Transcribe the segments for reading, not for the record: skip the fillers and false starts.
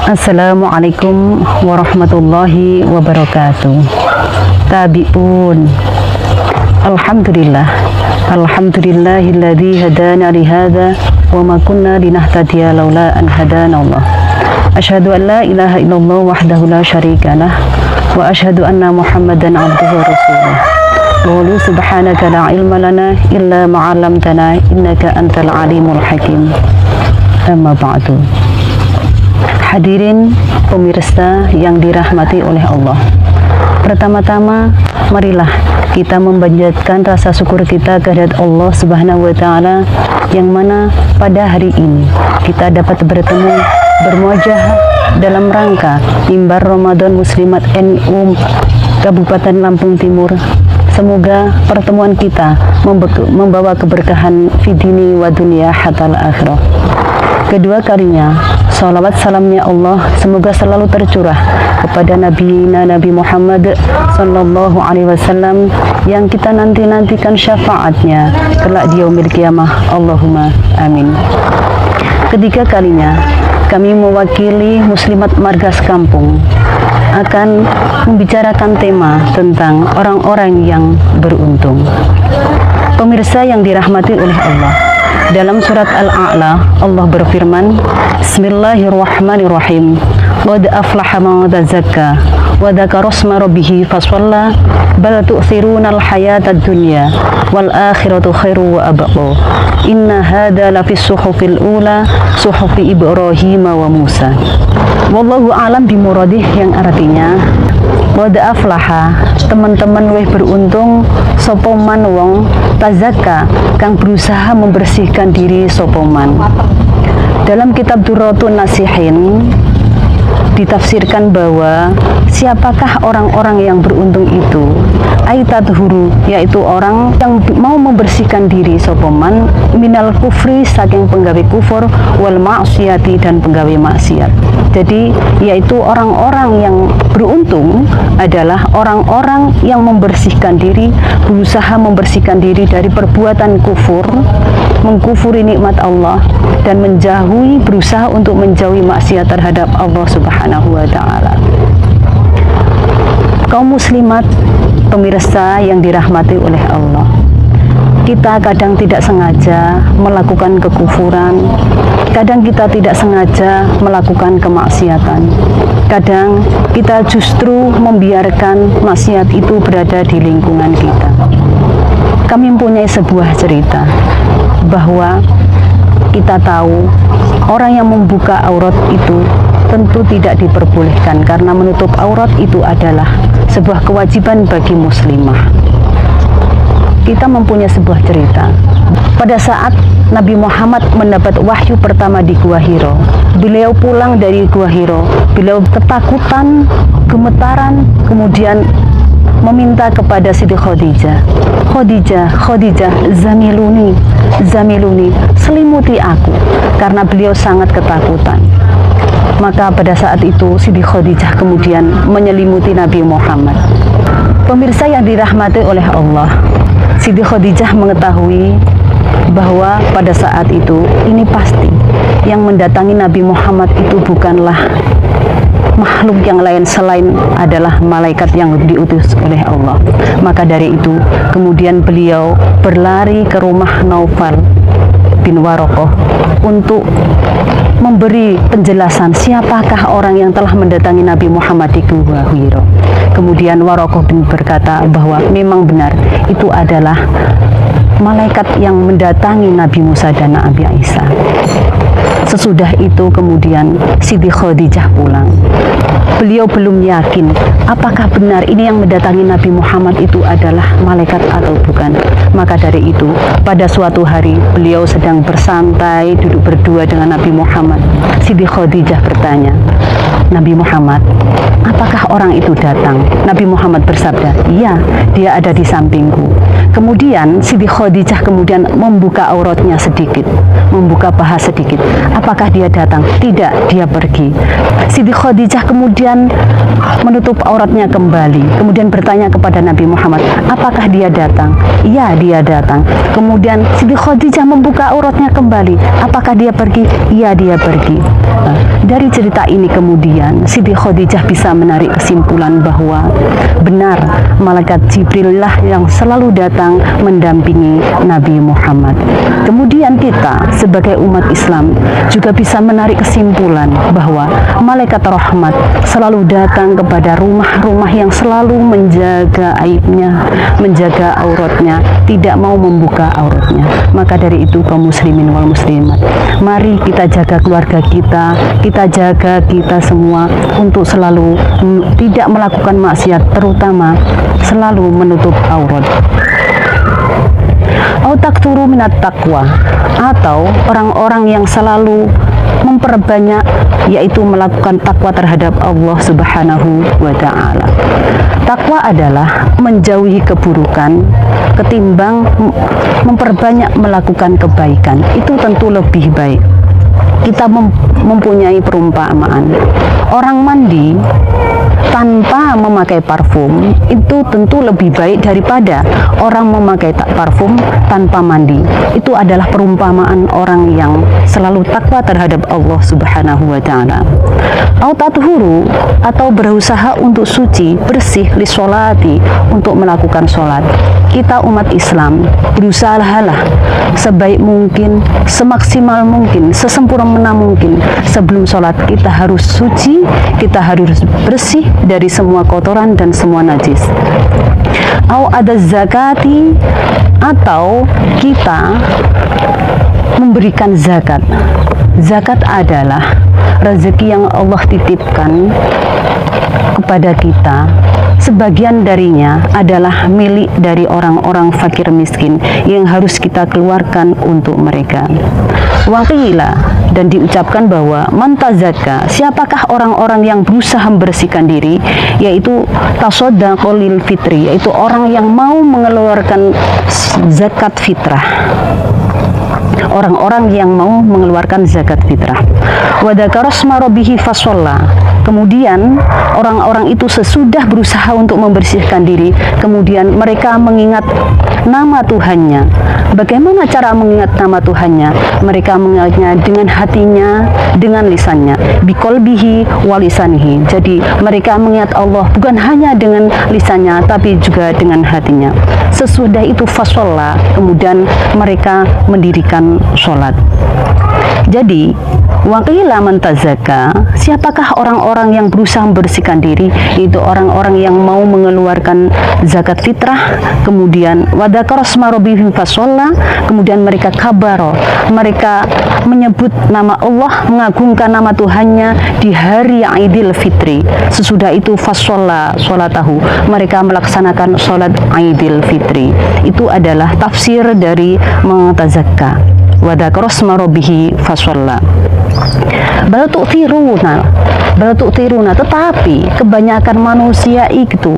Assalamualaikum warahmatullahi wabarakatuh. Tabi'un. Alhamdulillah. Alhamdulillahilladzi hadana li hadza wa ma kunna linahtadiya laula an hadana Allah. Asyhadu an la ilaha illallah wahdahu la syarikalah wa asyhadu anna Muhammadan abduhu wa rasuluh. Wa subhanaka la ilma lana illa ma 'allamtana innaka antal alimul hakim. Amma ba'du. Hadirin pemirsa yang dirahmati oleh Allah, pertama-tama marilah kita memanjatkan rasa syukur kita kehadirat Allah Subhanahu wa Ta'ala, yang mana pada hari ini kita dapat bertemu bermuajah dalam rangka mimbar Ramadan Muslimat NU Kabupaten Lampung Timur. Semoga pertemuan kita membawa keberkahan fidini wa dunia hatal akhirah. Kedua kalinya, salawat salamnya Allah semoga selalu tercurah kepada Nabi Muhammad Sallallahu Alaihi Wasallam yang kita nantikan syafaatnya kelak di yaumil qiyamah. Allahumma amin. Ketiga kalinya, kami mewakili Muslimat Margas Kampung akan membicarakan tema tentang orang-orang yang beruntung. Pemirsa yang dirahmati oleh Allah, dalam surat Al-A'la Allah berfirman, Bismillahirrahmanirrahim. Qad aflaha man tazakka wa dzakara isma rabbih fasalla bal tu'thirunal hayatad dunya wal akhiratu khairu wa abqa. Inna hadza lafis suhufil ula suhufi Ibrahim wa Musa. Wallahu a'lam bimuradih, yang artinya qad aflaha, teman-teman weh beruntung sapa man wong tazakka kang berusaha membersihkan diri sapa man. Dalam kitab Durratun Nasihin ditafsirkan bahwa siapakah orang-orang yang beruntung itu? Aitadhuru, yaitu orang yang mau membersihkan diri sopoman minal kufri, saking penggawe kufur, wal maksiati, dan penggawe maksiat. Jadi yaitu orang-orang yang beruntung adalah orang-orang yang membersihkan diri, berusaha membersihkan diri dari perbuatan kufur, mengkufuri nikmat Allah, dan berusaha untuk menjauhi maksiat terhadap Allah Subhanahu wa Ta'ala. Kaum muslimat, pemirsa yang dirahmati oleh Allah, kita kadang tidak sengaja melakukan kekufuran, kadang kita tidak sengaja melakukan kemaksiatan, kadang kita justru membiarkan maksiat itu berada di lingkungan kita. Kami mempunyai sebuah cerita bahwa kita tahu orang yang membuka aurat itu tentu tidak diperbolehkan, karena menutup aurat itu adalah sebuah kewajiban bagi muslimah. Kita mempunyai sebuah cerita. Pada saat Nabi Muhammad mendapat wahyu pertama di Gua Hiro, beliau pulang dari Gua Hiro, beliau ketakutan, gemetaran, kemudian meminta kepada Siti Khadijah, Khadijah, zamiluni, selimuti aku, karena beliau sangat ketakutan. Maka pada saat itu Siti Khadijah kemudian menyelimuti Nabi Muhammad. Pemirsa yang dirahmati oleh Allah, Siti Khadijah mengetahui bahwa pada saat itu ini pasti yang mendatangi Nabi Muhammad itu bukanlah makhluk yang lain selain adalah malaikat yang diutus oleh Allah. Maka dari itu kemudian beliau berlari ke rumah Naufal bin Waraqah untuk memberi penjelasan siapakah orang yang telah mendatangi Nabi Muhammad di Gua Hiro. Kemudian Waraqah bin berkata bahwa memang benar itu adalah malaikat yang mendatangi Nabi Musa dan Nabi Isa. Sesudah itu kemudian Siti Khadijah pulang. Beliau belum yakin apakah benar ini yang mendatangi Nabi Muhammad itu adalah malaikat atau bukan. Maka dari itu pada suatu hari beliau sedang bersantai duduk berdua dengan Nabi Muhammad. Siti Khadijah bertanya, Nabi Muhammad, apakah orang itu datang? Nabi Muhammad bersabda, iya, dia ada di sampingku. Kemudian Siti Khadijah kemudian membuka auratnya sedikit, membuka paha sedikit. Apakah dia datang? Tidak, dia pergi. Siti Khadijah kemudian menutup auratnya kembali, kemudian bertanya kepada Nabi Muhammad, apakah dia datang? Iya, dia datang. Kemudian Siti Khadijah membuka auratnya kembali. Apakah dia pergi? Iya, dia pergi. Dari cerita ini kemudian Siti Khadijah bisa menarik kesimpulan bahwa benar malaikat Jibril lah yang selalu datang mendampingi Nabi Muhammad. Kemudian kita sebagai umat Islam juga bisa menarik kesimpulan bahwa malaikat rahmat selalu datang kepada rumah-rumah yang selalu menjaga aibnya, menjaga auratnya, tidak mau membuka auratnya. Maka dari itu kaum muslimin wal muslimat, mari kita jaga keluarga kita jaga kita semua untuk selalu tidak melakukan maksiat, terutama selalu menutup aurat. Takturu minat taqwa, atau orang-orang yang selalu memperbanyak yaitu melakukan takwa terhadap Allah Subhanahu wa ta'ala. Takwa adalah menjauhi keburukan ketimbang memperbanyak melakukan kebaikan. Itu tentu lebih baik. Kita mempunyai perumpamaan, orang mandi tanpa memakai parfum itu tentu lebih baik daripada orang memakai parfum tanpa mandi. Itu adalah perumpamaan orang yang selalu takwa terhadap Allah Subhanahu wa ta'ala. Tathuru, atau berusaha untuk suci, bersih, li sholati, untuk melakukan sholat. Kita umat Islam berusahalah sebaik mungkin, semaksimal mungkin, sesempurna mungkin sebelum sholat kita harus suci, kita harus bersih dari semua kotoran dan semua najis. Ada zakati, atau kita memberikan zakat. Zakat adalah rezeki yang Allah titipkan kepada kita. Sebagian darinya adalah milik dari orang-orang fakir miskin yang harus kita keluarkan untuk mereka. Waqila, dan diucapkan bahwa mantazaka, siapakah orang-orang yang berusaha membersihkan diri, yaitu tasoddaqo lil fitri, yaitu orang yang mau mengeluarkan zakat fitrah. Orang-orang yang mau mengeluarkan zakat fitrah. Wa dzakara asma rabbih fasholla. Kemudian orang-orang itu sesudah berusaha untuk membersihkan diri, kemudian mereka mengingat nama Tuhannya. Bagaimana cara mengingat nama Tuhannya? Mereka mengingatnya dengan hatinya, dengan lisannya, biqolbihi wa lisanihi. Jadi mereka mengingat Allah bukan hanya dengan lisannya tapi juga dengan hatinya. Sesudah itu fasholla, kemudian mereka mendirikan sholat. Jadi waqila man tazakka, siapakah orang-orang yang berusaha membersihkan diri? Itu orang-orang yang mau mengeluarkan zakat fitrah, kemudian wadakar asma rabbihim fasholla, kemudian mereka kabaro, mereka menyebut nama Allah, mengagungkan nama Tuhannya di hari Idul Fitri. Sesudah itu fasholla sholatahu, mereka melaksanakan sholat Idul Fitri. Itu adalah tafsir dari mengtazakka. Wadakar asma rabbihi fasholla. Bal tu'thiruna, tetapi kebanyakan manusia itu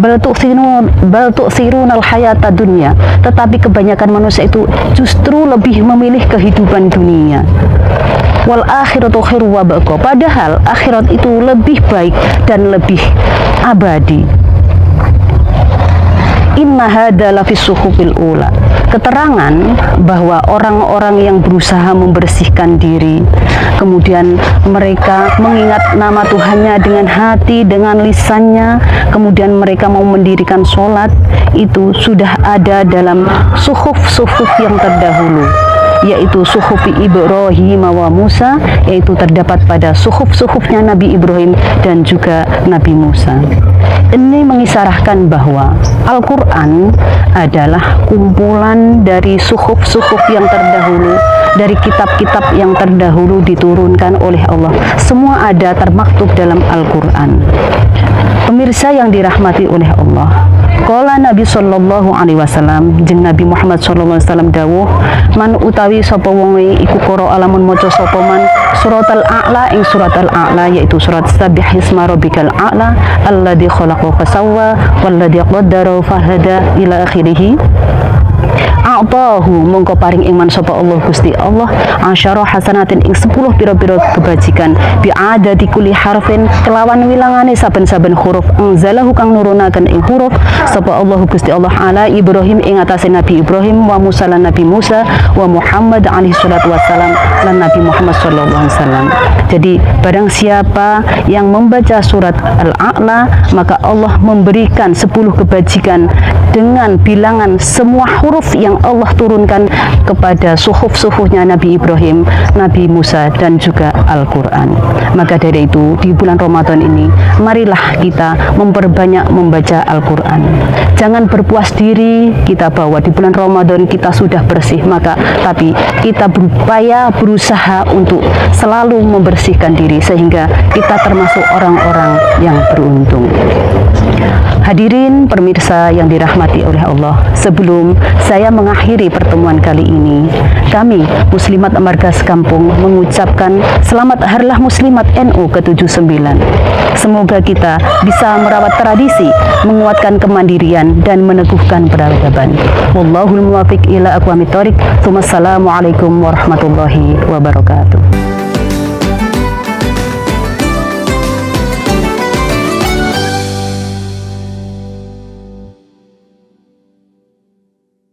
bal tu'thiruna al-hayata dunya, tetapi kebanyakan manusia itu justru lebih memilih kehidupan dunia. Wal akhiratu khairu wa baqa, padahal akhirat itu lebih baik dan lebih abadi. Inna hadza lafis suhufil ula. Keterangan bahwa orang-orang yang berusaha membersihkan diri, kemudian mereka mengingat nama Tuhannya dengan hati, dengan lisannya, kemudian mereka mau mendirikan sholat, itu sudah ada dalam suhuf-suhuf yang terdahulu, yaitu suhufi Ibrahim wa Musa, yaitu terdapat pada suhuf-suhufnya Nabi Ibrahim dan juga Nabi Musa. Ini mengisarahkan bahwa Al-Quran adalah kumpulan dari suhuf-suhuf yang terdahulu, dari kitab-kitab yang terdahulu diturunkan oleh Allah. Semua ada termaktub dalam Al-Quran. Pemirsa yang dirahmati oleh Allah, Qala Nabi sallallahu alaihi wasallam, jeung Nabi Muhammad sallallahu alaihi wasallam dawuh, man utawi sapa wong iku qara alamun maca sapa man suratal a'la ing suratal a'la, yaitu surat Sabbihisma rabbikal a'la alladzi khalaqa fasawwa walladzi qaddara fahada ila akhirih. A'tahu mongko paring iman sapa Allah Gusti Allah asyara hasanatin ing 10 pira-pira kebajikan bi adadi kulli harfin kelawan wilangane saben-saben huruf anzalahu kang nurunaken ing huruf sapa Allah Gusti Allah ala Ibrahim ing atase Nabi Ibrahim wa Musa lan Nabi Musa wa Muhammad alaihi salatu wassalam lan Nabi Muhammad sallallahu alaihi wasallam. Jadi barang siapa yang membaca surat Al-A'la, maka Allah memberikan 10 kebajikan dengan bilangan semua huruf yang Allah turunkan kepada suhuf-suhufnya Nabi Ibrahim, Nabi Musa, dan juga Al-Quran. Maka dari itu, di bulan Ramadan ini, marilah kita memperbanyak membaca Al-Quran. Jangan berpuas diri kita bahwa di bulan Ramadan kita sudah bersih, tapi kita berupaya, berusaha untuk selalu membersihkan diri, sehingga kita termasuk orang-orang yang beruntung. Hadirin pemirsa yang dirahmati oleh Allah, sebelum saya mengakhiri pertemuan kali ini, kami Muslimat Margas Kampung mengucapkan selamat Harlah Muslimat NU ke-79. Semoga kita bisa merawat tradisi, menguatkan kemandirian, dan meneguhkan peradaban. Wallahul muwaffiq ila aqwamit thoriq. Wassalamualaikum warahmatullahi wabarakatuh.